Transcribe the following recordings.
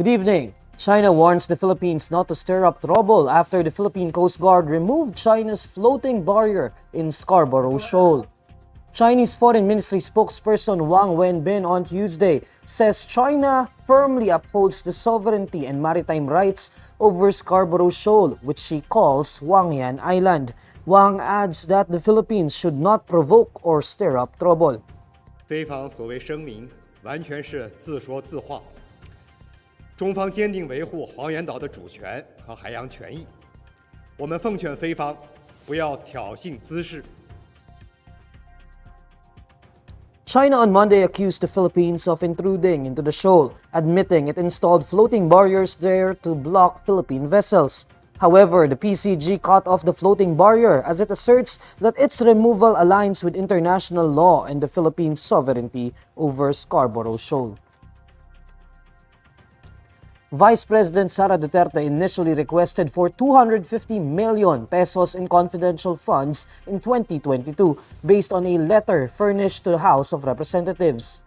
Good evening. China warns the Philippines not to stir up trouble after the Philippine Coast Guard removed China's floating barrier in Scarborough Shoal. Chinese Foreign Ministry spokesperson Wang Wenbin on Tuesday says China firmly upholds the sovereignty and maritime rights over Scarborough Shoal, which she calls Wangyan Island. Wang adds that the Philippines should not provoke or stir up trouble. 菲方所谓声明完全是自说自话。中方坚定维护黄岩岛的主权和海洋权益。我们奉劝菲方不要挑衅滋事。 China on Monday accused the Philippines of intruding into the shoal, admitting it installed floating barriers there to block Philippine vessels. However, the PCG cut off the floating barrier as it asserts that its removal aligns with international law and the Philippines' sovereignty over Scarborough Shoal. Vice President Sara Duterte initially requested for 250 million pesos in confidential funds in 2022 based on a letter furnished to the House of Representatives.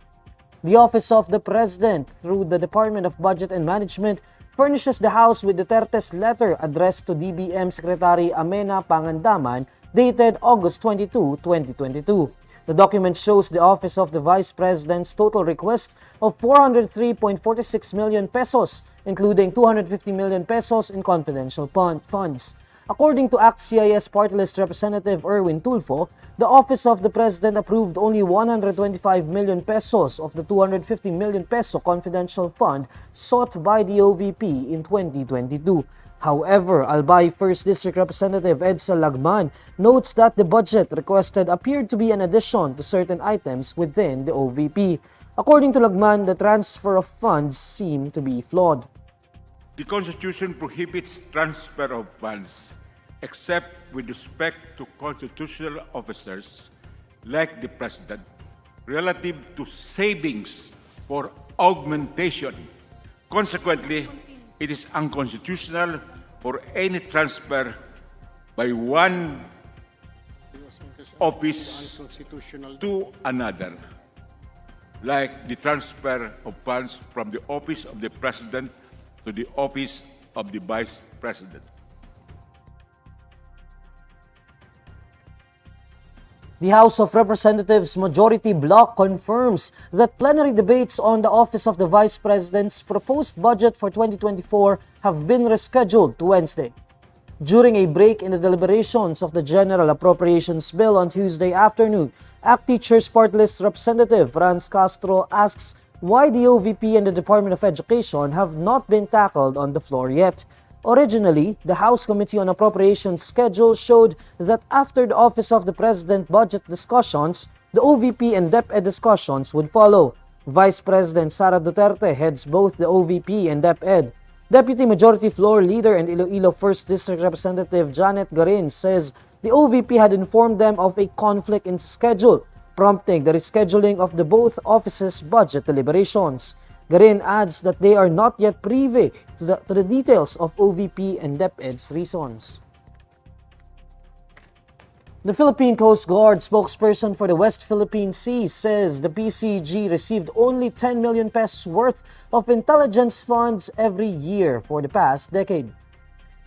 The Office of the President, through the Department of Budget and Management, furnishes the House with Duterte's letter addressed to DBM Secretary Amena Pangandaman dated August 22, 2022. The document shows the Office of the Vice President's total request of 403.46 million pesos, including 250 million pesos in confidential funds. According to ACT-CIS Party List Representative Erwin Tulfo, the Office of the President approved only 125 million pesos of the 250 million peso confidential fund sought by the OVP in 2022. However, Albay 1st District Representative Edsa Lagman notes that the budget requested appeared to be an addition to certain items within the OVP. According to Lagman, the transfer of funds seemed to be flawed. The Constitution prohibits transfer of funds except with respect to constitutional officers like the President relative to savings for augmentation. Consequently, it is unconstitutional for any transfer by one office to another, like the transfer of funds from the office of the President to the office of the Vice President. The House of Representatives Majority Bloc confirms that plenary debates on the Office of the Vice President's proposed budget for 2024 have been rescheduled to Wednesday. During a break in the deliberations of the General Appropriations Bill on Tuesday afternoon, ACT Teachers Party List Representative Franz Castro asks why the OVP and the Department of Education have not been tackled on the floor yet. Originally, the House Committee on Appropriations schedule showed that after the Office of the President budget discussions, the OVP and DepEd discussions would follow. Vice President Sara Duterte heads both the OVP and DepEd. Deputy Majority Floor Leader and Iloilo 1st District Representative Janet Garin says the OVP had informed them of a conflict in schedule, prompting the rescheduling of the both offices' budget deliberations. Garin adds that they are not yet privy to the details of OVP and DepEd's reasons. The Philippine Coast Guard spokesperson for the West Philippine Sea says the PCG received only 10 million pesos worth of intelligence funds every year for the past decade.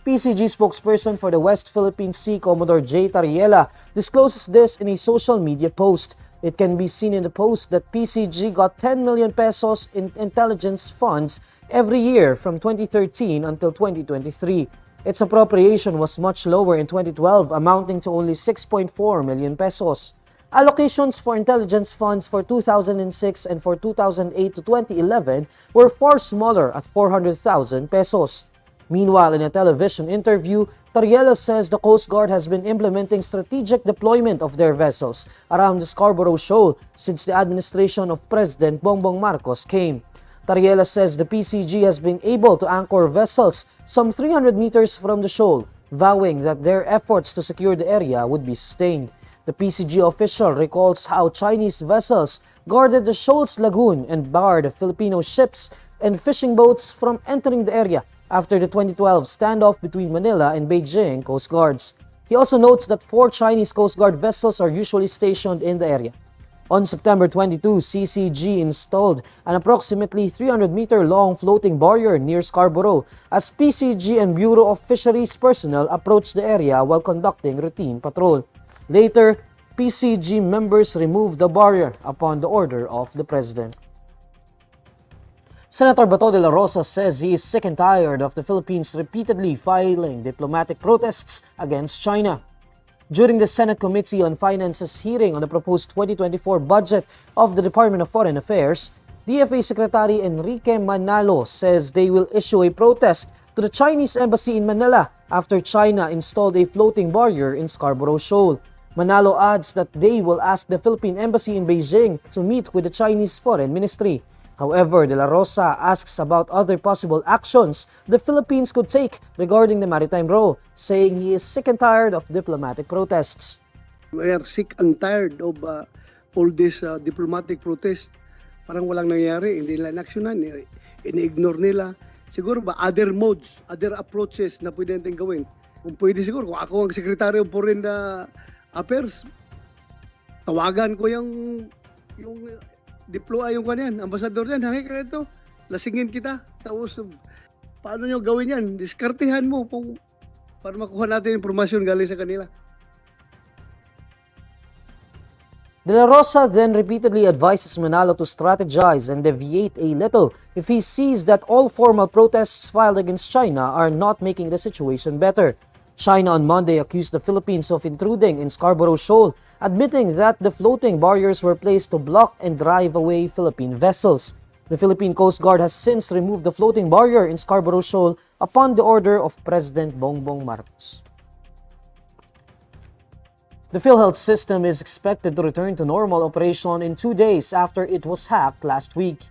PCG spokesperson for the West Philippine Sea, Commodore J. Tariela, discloses this in a social media post. It can be seen in the post that PCG got 10 million pesos in intelligence funds every year from 2013 until 2023. Its appropriation was much lower in 2012, amounting to only 6.4 million pesos. Allocations for intelligence funds for 2006 and for 2008 to 2011 were far smaller at 400,000 pesos. Meanwhile, in a television interview, Tariela says the Coast Guard has been implementing strategic deployment of their vessels around the Scarborough Shoal since the administration of President Bongbong Marcos came. Tariela says the PCG has been able to anchor vessels some 300 meters from the shoal, vowing that their efforts to secure the area would be sustained. The PCG official recalls how Chinese vessels guarded the shoal's lagoon and barred Filipino ships and fishing boats from entering the area after the 2012 standoff between Manila and Beijing Coast Guards. He also notes that 4 Chinese Coast Guard vessels are usually stationed in the area. On September 22, CCG installed an approximately 300-meter-long floating barrier near Scarborough as PCG and Bureau of Fisheries personnel approached the area while conducting routine patrol. Later, PCG members removed the barrier upon the order of the President. Senator Dela Rosa says he is sick and tired of the Philippines repeatedly filing diplomatic protests against China. During the Senate Committee on Finance's hearing on the proposed 2024 budget of the Department of Foreign Affairs, DFA Secretary Enrique Manalo says they will issue a protest to the Chinese embassy in Manila after China installed a floating barrier in Scarborough Shoal. Manalo adds that they will ask the Philippine embassy in Beijing to meet with the Chinese Foreign Ministry. However, Dela Rosa asks about other possible actions the Philippines could take regarding the maritime row, saying he is sick and tired of diplomatic protests. We are sick and tired of all this diplomatic protest. Parang walang nangyayari, hindi nila inaksyonan, ini-ignore nila. Siguro ba other modes, other approaches na pwede natin gawin? Kung pwede siguro, kung ako ang Secretary of Foreign Affairs, tawagan ko yung yung kanyan, ambasador yan, hangin ka ito, lasingin kita. Tapos, paano nyo gawin yan? Diskartehan mo para makuha natin informasyon galing sa kanila. Dela Rosa then repeatedly advises Manalo to strategize and deviate a little if he sees that all formal protests filed against China are not making the situation better. China on Monday accused the Philippines of intruding in Scarborough Shoal, admitting that the floating barriers were placed to block and drive away Philippine vessels. The Philippine Coast Guard has since removed the floating barrier in Scarborough Shoal upon the order of President Bongbong Marcos. The PhilHealth system is expected to return to normal operation in 2 days after it was hacked last week.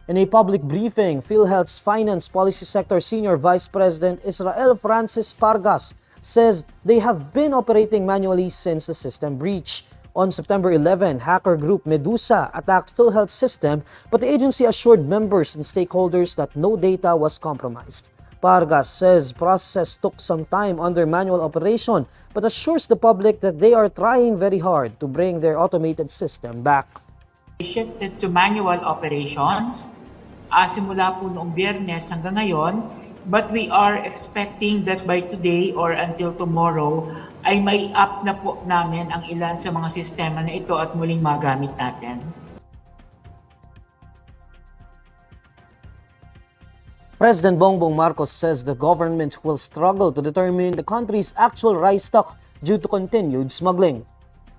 In a public briefing, PhilHealth's Finance Policy Sector Senior Vice President Israel Francis Pargas says they have been operating manually since the system breach. On September 11, hacker group Medusa attacked PhilHealth's system, but the agency assured members and stakeholders that no data was compromised. Pargas says process took some time under manual operation, but assures the public that they are trying very hard to bring their automated system back. We shifted to manual operations simula po noong Biyernes hanggang ngayon, but we are expecting that by today or until tomorrow ay may up na po namin ang ilan sa mga sistema na ito at muling magamit natin. President Bongbong Marcos says the government will struggle to determine the country's actual rice stock due to continued smuggling.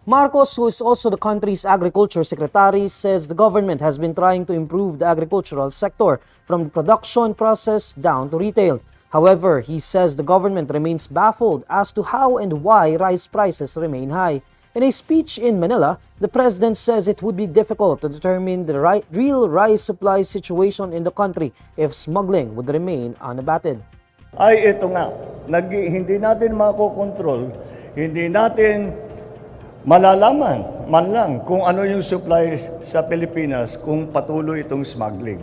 Marcos, who is also the country's agriculture secretary, says the government has been trying to improve the agricultural sector from the production process down to retail. However, he says the government remains baffled as to how and why rice prices remain high. In a speech in Manila, the president says it would be difficult to determine the real rice supply situation in the country if smuggling would remain unabated. Ay ito nga, hindi natin makokontrol, hindi natin malalaman man lang kung ano yung supply sa Pilipinas kung patuloy itong smuggling.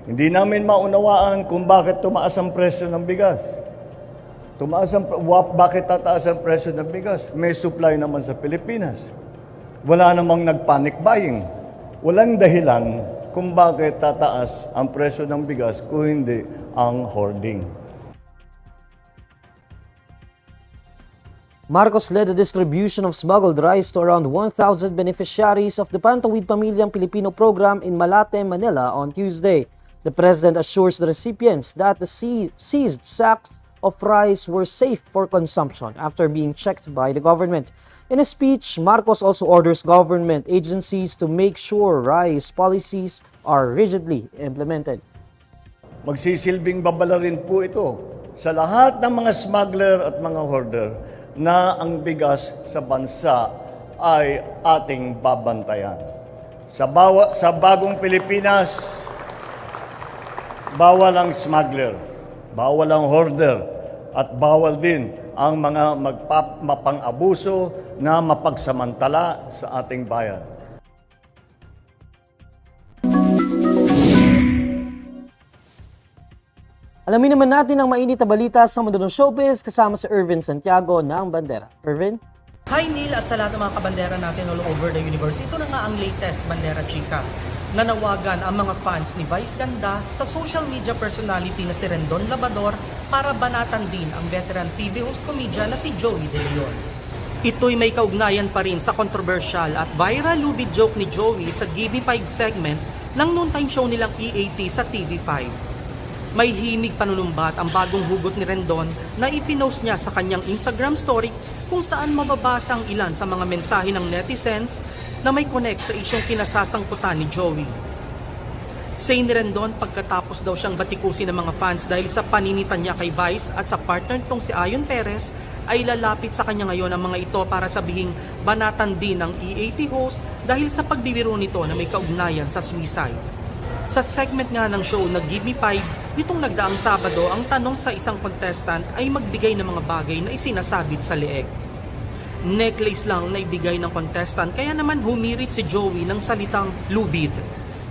Hindi namin maunawaan kung bakit tumaas ang presyo ng bigas. Bakit tataas ang presyo ng bigas? May supply naman sa Pilipinas. Wala namang nag-panic buying. Walang dahilan kung bakit tataas ang presyo ng bigas kung hindi ang hoarding. Marcos led the distribution of smuggled rice to around 1,000 beneficiaries of the Pantawid Pamilyang Pilipino program in Malate, Manila on Tuesday. The president assures the recipients that the seized sacks of rice were safe for consumption after being checked by the government. In a speech, Marcos also orders government agencies to make sure rice policies are rigidly implemented. Magsisilbing babala rin po ito sa lahat ng mga smuggler at mga hoarder na ang bigas sa bansa ay ating babantayan. Sa bagong Pilipinas, bawal ang smuggler, bawal ang hoarder, at bawal din ang mga mapang-abuso na mapagsamantala sa ating bayan. Alamin naman natin ang mainit na balita sa mundo ng showbiz kasama si Irvin Santiago ng Bandera. Irvin? Hi Neil at sa lahat ng mga kabandera natin all over the universe. Ito na nga ang latest Bandera Chika. Nanawagan ang mga fans ni Vice Ganda sa social media personality na si Rendon Labrador para banatan din ang veteran TV host comedian na si Joey De Leon. Ito'y may kaugnayan pa rin sa controversial at viral lubid joke ni Joey sa Give Me 5 segment ng noontime show nilang EAT sa TV5. May himig panunumbat ang bagong hugot ni Rendon na ipinost niya sa kanyang Instagram story kung saan mababasa ang ilan sa mga mensahe ng netizens na may connect sa isyong kinasasangkutan ni Joey. Say ni Rendon pagkatapos daw siyang batikusin ng mga fans dahil sa paninitan niya kay Vice at sa partner nitong si Ayon Perez ay lalapit sa kanya ngayon ang mga ito para sabihing banatan din ng EAT host dahil sa pagbibiro nito na may kaugnayan sa suicide. Sa segment nga ng show na Give Me 5, nitong nagdaang Sabado, ang tanong sa isang contestant ay magbigay ng mga bagay na isinasabit sa leeg. Necklace lang na ibigay ng contestant kaya naman humirit si Joey ng salitang lubid.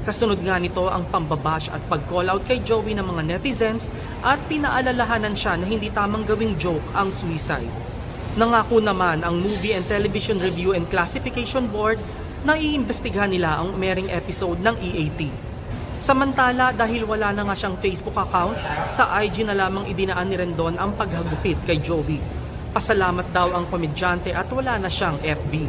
Kasunod nga nito ang pambabash at pag-call out kay Joey ng mga netizens at pinaalalahanan siya na hindi tamang gawing joke ang suicide. Nangako naman ang Movie and Television Review and Classification Board na iimbestigahan nila ang umering episode ng EAT. Samantala, dahil wala na nga siyang Facebook account, sa IG na lamang idinaan ni Rendon ang paghagupit kay Joey. Pasalamat daw ang komedyante at wala na siyang FB.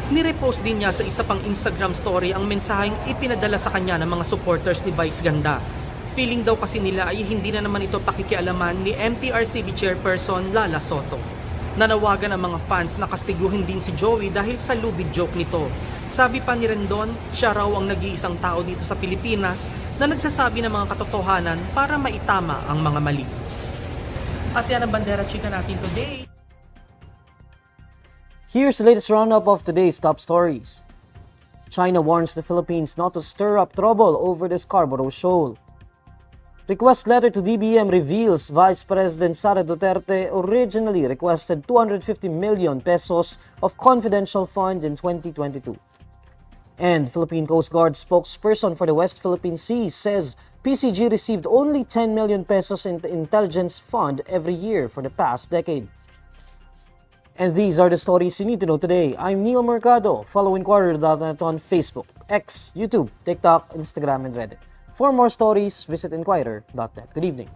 Nirepost din niya sa isa pang Instagram story ang mensaheng ipinadala sa kanya ng mga supporters ni Vice Ganda. Feeling daw kasi nila ay hindi na naman ito pakikialaman ni MTRCB Chairperson Lala Soto. Nanawagan ang mga fans na kastiguhin din si Joey dahil sa lubid joke nito. Sabi pa ni Rendon, siya raw ang nag-iisang tao dito sa Pilipinas na nagsasabi ng mga katotohanan para maitama ang mga mali. At yan ang Bandera Chika natin today. Here's the latest roundup of today's top stories. China warns the Philippines not to stir up trouble over the Scarborough shoal. Request letter to DBM reveals Vice President Sara Duterte originally requested 250 million pesos of confidential fund in 2022. And Philippine Coast Guard spokesperson for the West Philippine Sea says PCG received only 10 million pesos in the intelligence fund every year for the past decade. And these are the stories you need to know today. I'm Neil Mercado. Follow INQUIRER.net on Facebook, X, YouTube, TikTok, Instagram, and Reddit. For more stories, visit INQUIRER.net. Good evening.